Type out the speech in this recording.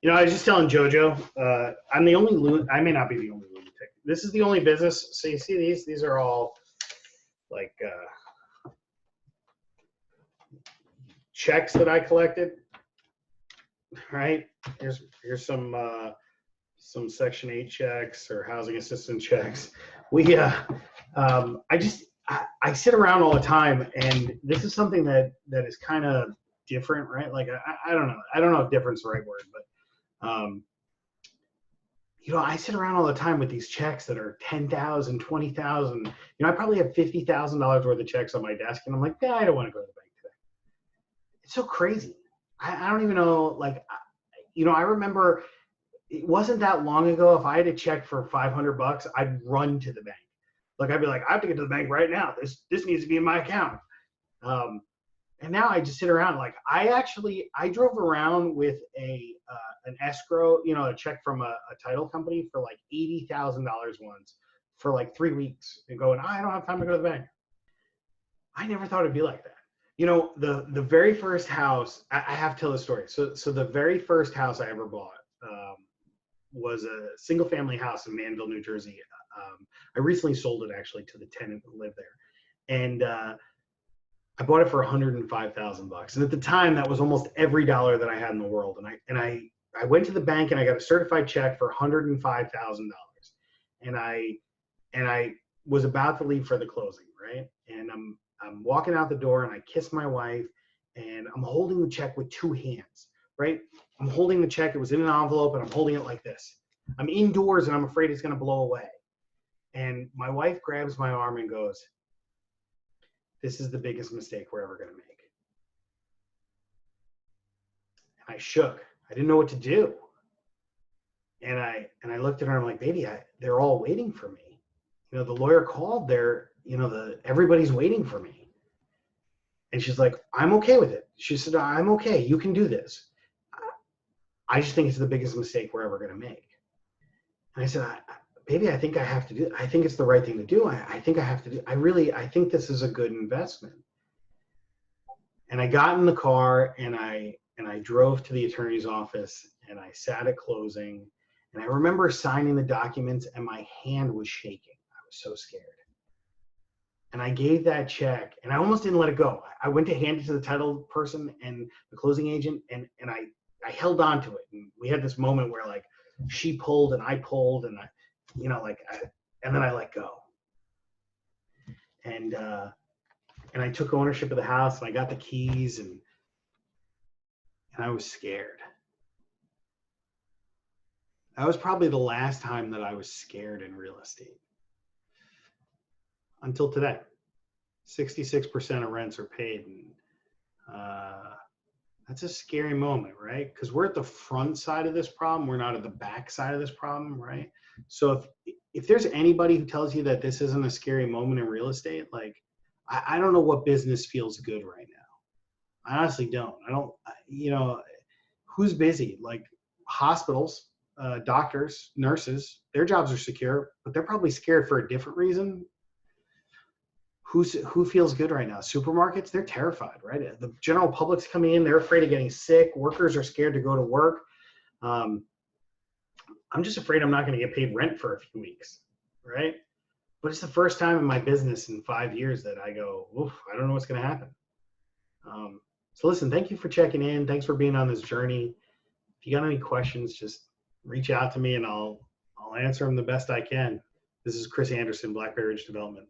You know, I was just telling JoJo, I'm the only I may not be the only lunatic. This is the only business. So you see these? These are all like checks that I collected. Right? Here's some Section 8 checks or housing assistance checks. I sit around all the time, and this is something that is kind of different, right? Like I don't know. I don't know if different's the right word, but you know, I sit around all the time with these checks that are $10,000, $20,000. You know, I probably have $50,000 worth of checks on my desk, and I'm like, yeah, I don't want to go to the bank today. It's so crazy. I don't even know. Like, you know, I remember it wasn't that long ago. If I had a check for $500, I'd run to the bank. Like, I'd be like, I have to get to the bank right now. This needs to be in my account. And now I just sit around. Like, I drove around with an escrow, you know, a check from a title company for like $80,000 once for like 3 weeks, and going, I don't have time to go to the bank. I never thought it'd be like that. You know, the very first house, I have to tell the story. So the very first house I ever bought was a single family house in Manville, New Jersey. I recently sold it actually to the tenant who lived there. And I bought it for $105,000. And at the time, that was almost every dollar that I had in the world. And I went to the bank and I got a certified check for $105,000. And I was about to leave for the closing, right? And I'm walking out the door and I kiss my wife, and I'm holding the check with two hands, right? I'm holding the check. It was in an envelope, and I'm holding it like this. I'm indoors and I'm afraid it's going to blow away. And my wife grabs my arm and goes, this is the biggest mistake we're ever going to make. And I shook. I didn't know what to do. And I looked at her and I'm like, baby, they're all waiting for me. You know, the lawyer called, everybody's waiting for me. And she's like, I'm okay with it. She said, I'm okay. You can do this. I just think it's the biggest mistake we're ever going to make. And I said, baby, I think I have to do it. I think it's the right thing to do. I think I have to do. I think this is a good investment. And I got in the car and I drove to the attorney's office and I sat at closing. And I remember signing the documents and my hand was shaking. I was so scared. And I gave that check and I almost didn't let it go. I went to hand it to the title person and the closing agent, and I held on to it. And we had this moment where like she pulled and I pulled, and and then I let go. And I took ownership of the house and I got the keys, and I was scared. That was probably the last time that I was scared in real estate. Until today. 66% of rents are paid. And that's a scary moment, right? Because we're at the front side of this problem. We're not at the back side of this problem, right? So if there's anybody who tells you that this isn't a scary moment in real estate, like, I don't know what business feels good right now. I honestly don't. You know, who's busy? Like hospitals, doctors, nurses, their jobs are secure, but they're probably scared for a different reason. Who feels good right now? Supermarkets, they're terrified, right? The general public's coming in, they're afraid of getting sick. Workers are scared to go to work. I'm just afraid I'm not going to get paid rent for a few weeks, right? But it's the first time in my business in 5 years that I go, oof, I don't know what's going to happen. So listen, thank you for checking in. Thanks for being on this journey. If you got any questions, just reach out to me and I'll answer them the best I can. This is Chris Anderson, Blackberry Ridge Development.